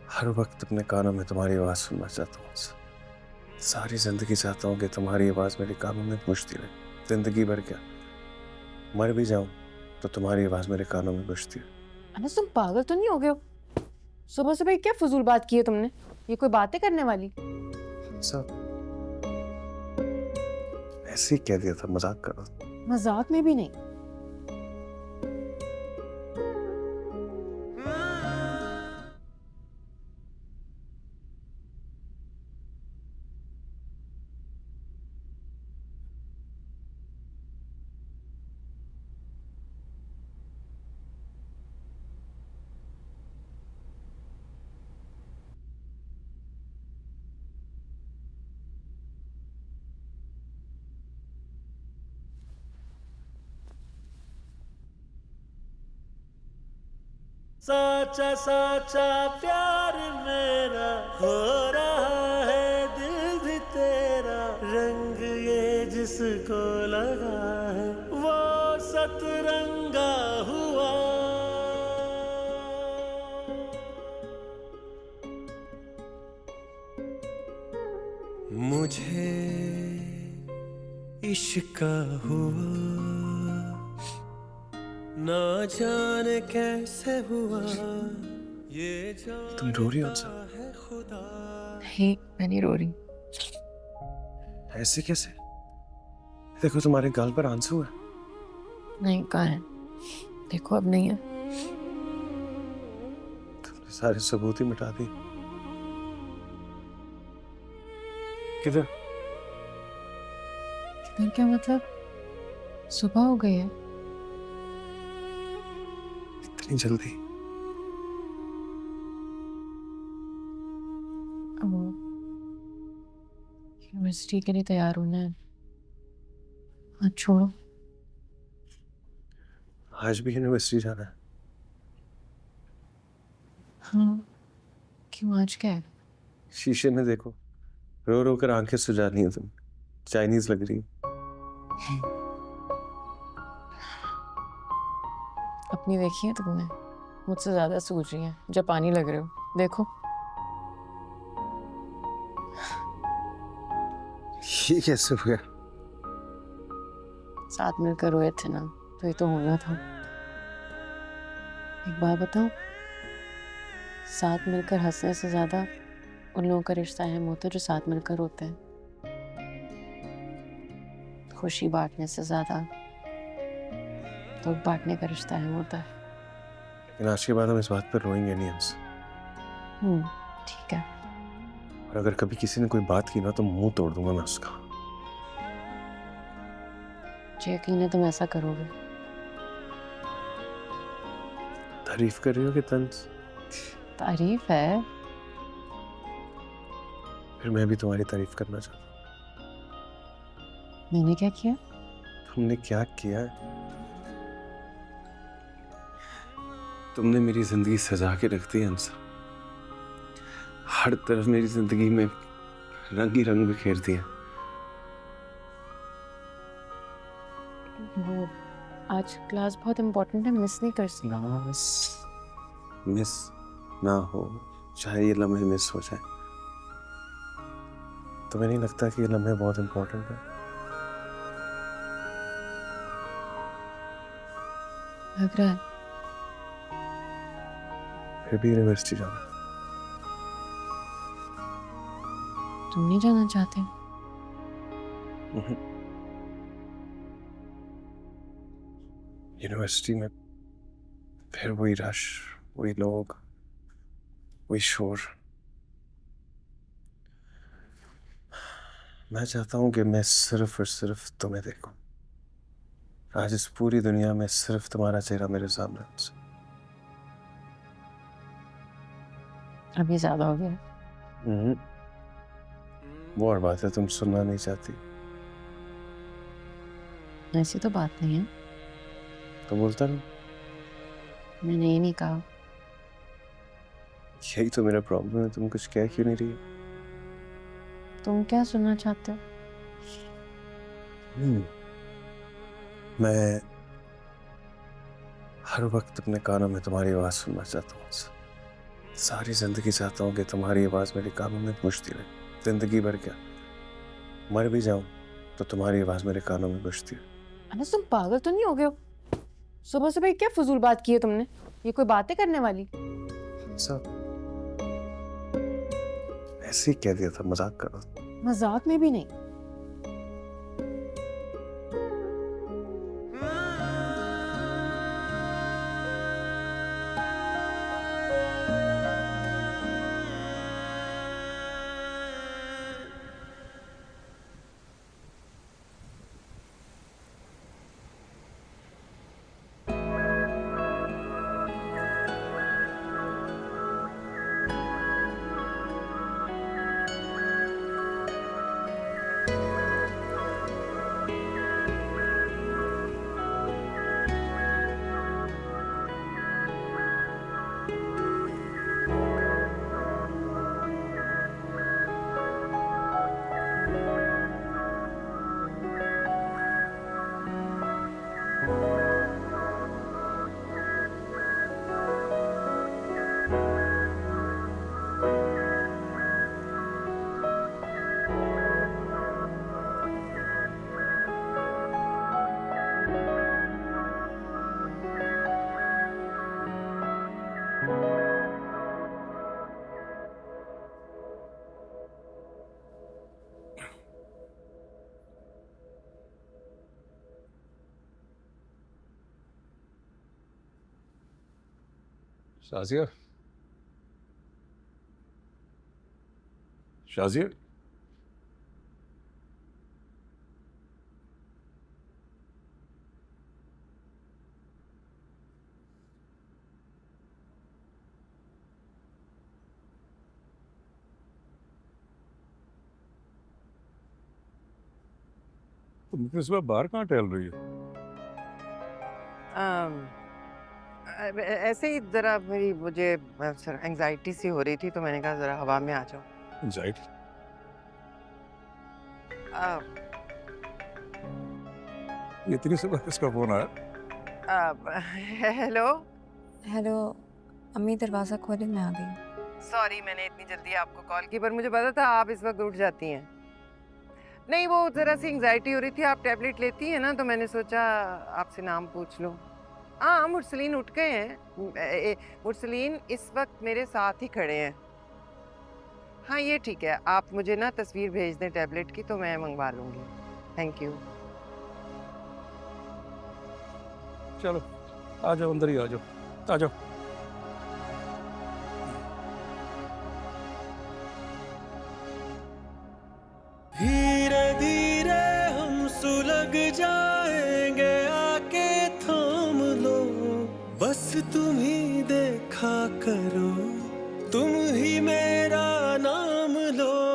हर वक्त अपने कानों में तुम्हारी आवाज़ सुनना चाहता हूँ। सारी जिंदगी चाहता हूँ कि तुम्हारी आवाज़ मेरे कानों में गूंजती रहे। जिंदगी भर क्या, मर भी जाऊं तो तुम्हारी आवाज़ मेरे कानों में गूंजती रहे। अनस, तुम पागल तो नहीं हो गए हो? सुबह सुबह क्या फजूल बात की है तुमने? ये कोई बातें करने वाली? सब ऐसे ही कह दिया था, मजाक कर रहा था। मजाक में भी नहीं। साचा साचा प्यार मेरा हो रहा है, दिल भी तेरा रंग ये जिसको लगा है वो सतरंगा हुआ। मुझे इश्क हुआ, ना जाने कैसे हुआ, ये तुम रो रही हो जानता सब? है खुदा। नहीं, मैं नहीं रो रही। ऐसे कैसे? देखो तुम्हारे गाल पर आंसू है। नहीं, कहाँ है? देखो, अब नहीं है। तुमने सारे सबूत ही मिटा दिए। किधर? किधर क्या मतलब? सुबह हो गई है। इतनी जल्दी? अब यूनिवर्सिटी के लिए तैयार होना है। हाँ, छोड़ो। आज भी यूनिवर्सिटी जाना है? हाँ, क्यों, आज क्या है? शीशे में देखो, रो रो कर आंखें सुजा रही हो तुम। चाइनीज लग रही हो। अपनी देखी है तुमने? मुझसे ज्यादा सूझ रही है। जापानी लग रहे हो, देखो। ये कैसे हो गया? साथ मिलकर रोए थे ना, तो ये तो होना था। एक बात बताऊं, साथ मिलकर हंसने से ज्यादा उन लोगों का रिश्ता अहम होता है जो साथ मिलकर रोते हैं। खुशी बांटने से ज्यादा दुख बांटने का रिश्ता अहम होता है। लेकिन आज के बाद हम इस बात पर रोएंगे नहीं हमसे। ठीक है। और अगर कभी किसी ने कोई बात की ना तो मुंह तोड़ दूंगा मैं उसका। मुझे यकीन है तुम ऐसा करोगे। तारीफ कर रही हो कि तंज? तारीफ है। फिर मैं भी तुम्हारी तारीफ करना चाहता मैंने क्या किया? हूँ। तुमने क्या किया है? तुमने मेरी जिंदगी सजा के रख दी हंसा। हर तरफ मेरी जिंदगी में रंग ही रंग बिखेर दिया। वो आज क्लास बहुत इम्पोर्टेंट है, मिस नहीं कर सकती। मिस ना हो, चाहे ये लम्हे मिस हो जाए, तुम्हें नहीं लगता कि ये लम्हे बहुत इंपॉर्टेंट है? लग रहा है। फिर भी यूनिवर्सिटी जाना? तुम नहीं जाना चाहते? यूनिवर्सिटी में फिर वही रश, वही लोग, वही शोर। मैं चाहता हूँ कि मैं सिर्फ और सिर्फ तुम्हें देखूं। आज इस पूरी दुनिया में सिर्फ तुम्हारा चेहरा मेरे सामने है। अभी ज्यादा हो गया। वो और बात है, तुम सुनना नहीं चाहती। ऐसी तो बात नहीं है। तो बोलता नहीं। मैंने ये नहीं कहा। यही तो मेरा प्रॉब्लम है, तुम कुछ कह क्यों नहीं रही? तुम क्या सुनना चाहते हो? मैं हर वक्त अपने कानों में तुम्हारी आवाज सुनना चाहता हूँ। सारी जिंदगी चाहता हूँ कि तुम्हारी आवाज मेरे कानों में गूंजती रहे, जिंदगी भर क्या, मर भी जाऊं तो तुम्हारी आवाज मेरे कानों में गूंजती रहे। अनस तुम पागल तो नहीं हो गए हो? सुबह सुबह क्या फजूल बात की है तुमने? ये कोई बातें करने वाली? सब ऐसे ही कह दिया था, मजाक कर रहा था। मजाक में भी नहीं। शाजिया, शाजिया, तुम इतनी सुबह बाहर कहाँ टहल रही हो? ऐसे ही जरा मुझे एंजाइटी सी हो रही थी तो मैंने कहा जरा हवा में आ जाऊं। एंजाइटी? इतनी सुबह किसका फोन आया? हेलो। हेलो अम्मी, दरवाज़ा खोले, मैं आ गई। सॉरी मैंने इतनी जल्दी आपको कॉल की, पर मुझे पता था आप इस वक्त उठ जाती हैं। नहीं, वो जरा सी एंजाइटी हो रही थी। आप टैबलेट लेती हैं ना, तो मैंने सोचा आपसे नाम पूछ लूं। हाँ, मुरसलीन उठ गए हैं। मुरसलीन इस वक्त मेरे साथ ही खड़े हैं। हाँ ये ठीक है, आप मुझे ना तस्वीर भेज दें टैबलेट की तो मैं मंगवा लूँगी। Thank you. चलो आ जाओ, अंदर ही आ जाओ, आ जाओ। धीरे धीरे हम सुलग जाएंगे, आके थाम लो, बस तुम ही देखा करो, तुम ही मेरा नाम लो।